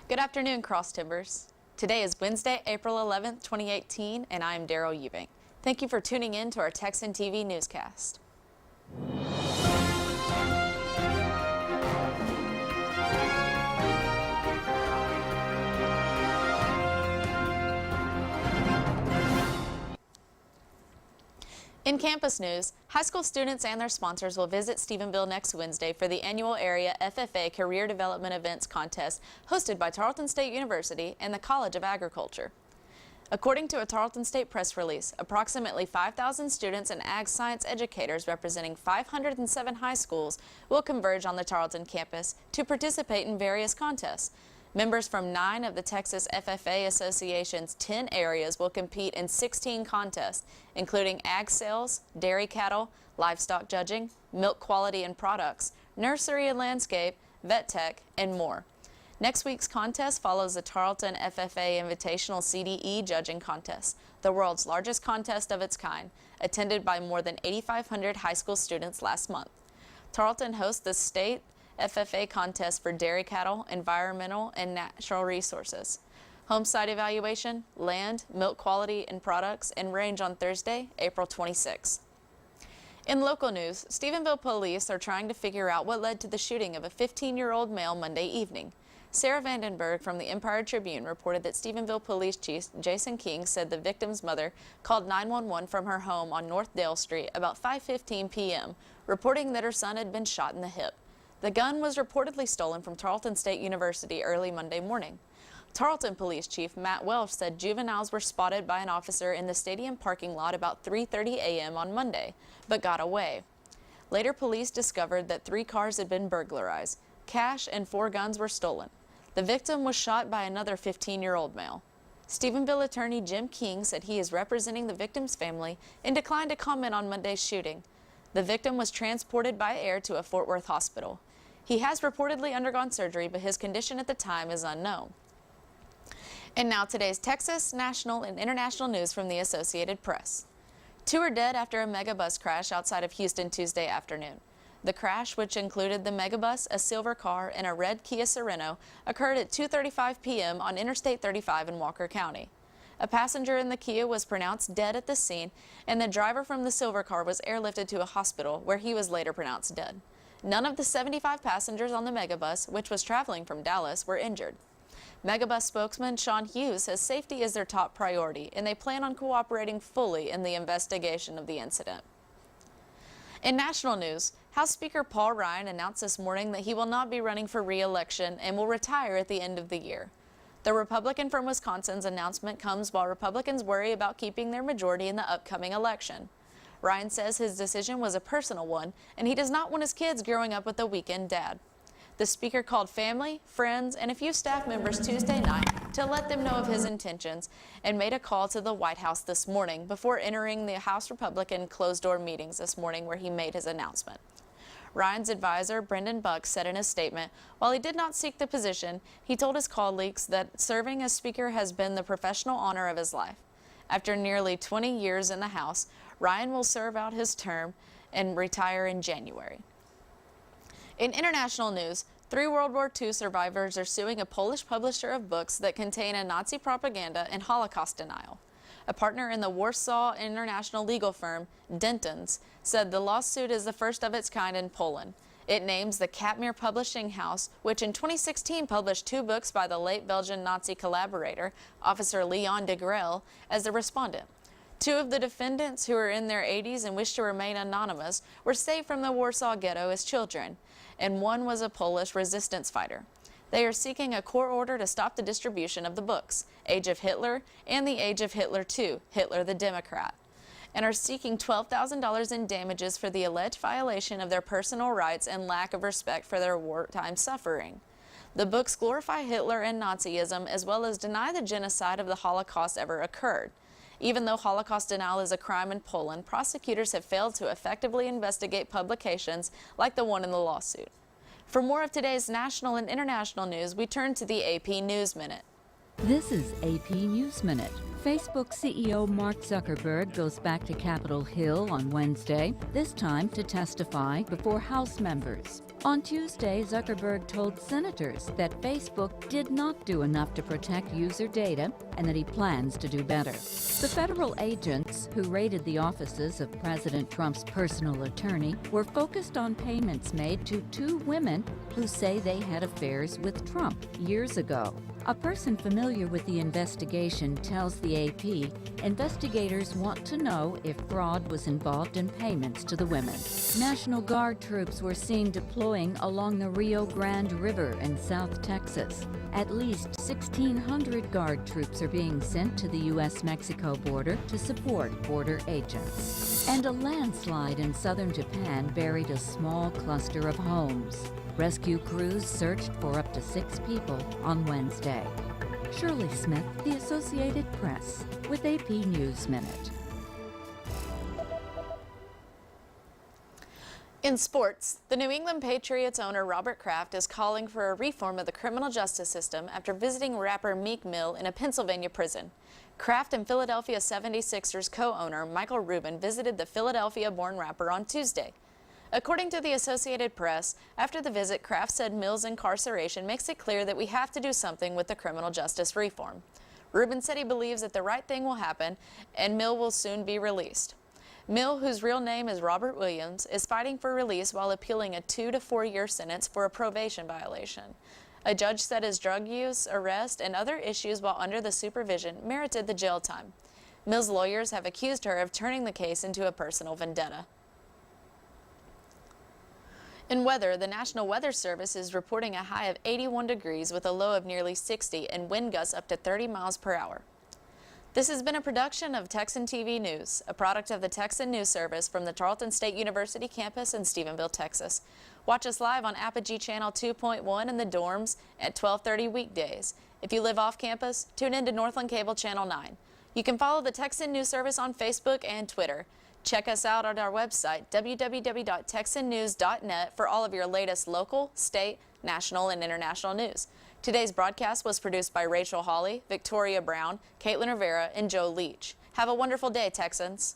Good afternoon, Cross Timbers. Today is Wednesday, April 11th, 2018, and I am Daryhl Eubank. Thank you for tuning in to our Texan TV newscast. In campus news, high school students and their sponsors will visit Stephenville next Wednesday for the annual area FFA Career Development Events Contest hosted by Tarleton State University and the College of Agriculture. According to a Tarleton State press release, approximately 5,000 students and ag science educators representing 507 high schools will converge on the Tarleton campus to participate in various contests. Members from 9 of the Texas FFA Association's 10 areas will compete in 16 contests, including ag sales, dairy cattle, livestock judging, milk quality and products, nursery and landscape, vet tech, and more. Next week's contest follows the Tarleton FFA Invitational CDE Judging Contest, the world's largest contest of its kind, attended by more than 8,500 high school students last month. Tarleton hosts the state FFA contest for dairy cattle, environmental, and natural resources. Home site evaluation, land, milk quality, and products, and range on Thursday, April 26. In local news, Stephenville police are trying to figure out what led to the shooting of a 15-year-old male Monday evening. Sarah Vandenberg from the Empire Tribune reported that Stephenville Police Chief Jason King said the victim's mother called 911 from her home on North Dale Street about 5:15 p.m., reporting that her son had been shot in the hip. The gun was reportedly stolen from Tarleton State University early Monday morning. Tarleton Police Chief Matt Welsh said juveniles were spotted by an officer in the stadium parking lot about 3:30 a.m. on Monday, but got away. Later, police discovered that 3 cars had been burglarized. Cash and 4 guns were stolen. The victim was shot by another 15-year-old male. Stephenville attorney Jim King said he is representing the victim's family and declined to comment on Monday's shooting. The victim was transported by air to a Fort Worth hospital. He has reportedly undergone surgery, but his condition at the time is unknown. And now today's Texas, national, and international news from the Associated Press. 2 are dead after a megabus crash outside of Houston Tuesday afternoon. The crash, which included the megabus, a silver car, and a red Kia Sorento, occurred at 2:35 p.m. on Interstate 35 in Walker County. A passenger in the Kia was pronounced dead at the scene, and the driver from the silver car was airlifted to a hospital where he was later pronounced dead. None of the 75 passengers on the megabus, which was traveling from Dallas, were injured. Megabus spokesman Sean Hughes says safety is their top priority, and they plan on cooperating fully in the investigation of the incident. In national news, House Speaker Paul Ryan announced this morning that he will not be running for re-election and will retire at the end of the year. The Republican from Wisconsin's announcement comes while Republicans worry about keeping their majority in the upcoming election. Ryan says his decision was a personal one, and he does not want his kids growing up with a weekend dad. The speaker called family, friends, and a few staff members Tuesday night to let them know of his intentions and made a call to the White House this morning before entering the House Republican closed-door meetings this morning where he made his announcement. Ryan's advisor, Brendan Buck, said in a statement, while he did not seek the position, he told his colleagues that serving as Speaker has been the professional honor of his life. After nearly 20 years in the House, Ryan will serve out his term and retire in January. In international news, 3 World War II survivors are suing a Polish publisher of books that contain a Nazi propaganda and Holocaust denial. A partner in the Warsaw international legal firm, Dentons, said the lawsuit is the first of its kind in Poland. It names the Katmir Publishing House, which in 2016 published 2 books by the late Belgian Nazi collaborator, Officer Leon de Grelle, as the respondent. 2 of the defendants, who are in their 80s and wish to remain anonymous, were saved from the Warsaw Ghetto as children, and 1 was a Polish resistance fighter. They are seeking a court order to stop the distribution of the books, Age of Hitler and The Age of Hitler II, Hitler the Democrat, and are seeking $12,000 in damages for the alleged violation of their personal rights and lack of respect for their wartime suffering. The books glorify Hitler and Nazism as well as deny the genocide of the Holocaust ever occurred. Even though Holocaust denial is a crime in Poland, prosecutors have failed to effectively investigate publications like the one in the lawsuit. For more of today's national and international news, we turn to the AP News Minute. This is AP News Minute. Facebook CEO Mark Zuckerberg goes back to Capitol Hill on Wednesday, this time to testify before House members. On Tuesday, Zuckerberg told senators that Facebook did not do enough to protect user data and that he plans to do better. The federal agents who raided the offices of President Trump's personal attorney were focused on payments made to two women who say they had affairs with Trump years ago. A person familiar with the investigation tells the AP investigators want to know if fraud was involved in payments to the women. National Guard troops were seen deploying along the Rio Grande River in South Texas. At least 1,600 Guard troops are being sent to the U.S.-Mexico border to support border agents. And a landslide in southern Japan buried a small cluster of homes. Rescue crews searched for up to 6 people on Wednesday. Shirley Smith, The Associated Press, with AP News Minute. In sports, the New England Patriots owner Robert Kraft is calling for a reform of the criminal justice system after visiting rapper Meek Mill in a Pennsylvania prison. Kraft and Philadelphia 76ers co-owner Michael Rubin visited the Philadelphia-born rapper on Tuesday. According to the Associated Press, after the visit, Kraft said Mill's incarceration makes it clear that we have to do something with the criminal justice reform. Rubin said he believes that the right thing will happen and Mill will soon be released. Mill, whose real name is Robert Williams, is fighting for release while appealing a 2 to 4 year sentence for a probation violation. A judge said his drug use, arrest, and other issues while under the supervision merited the jail time. Mill's lawyers have accused her of turning the case into a personal vendetta. In weather, the National Weather Service is reporting a high of 81 degrees with a low of nearly 60 and wind gusts up to 30 miles per hour. This has been a production of Texan TV News, a product of the Texan News Service from the Tarleton State University campus in Stephenville, Texas. Watch us live on Apogee Channel 2.1 in the dorms at 12:30 weekdays. If you live off campus, tune in to Northland Cable Channel 9. You can follow the Texan News Service on Facebook and Twitter. Check us out on our website, www.texannews.net, for all of your latest local, state, national, and international news. Today's broadcast was produced by Rachel Hawley, Victoria Brown, Caitlin Rivera, and Joe Leach. Have a wonderful day, Texans.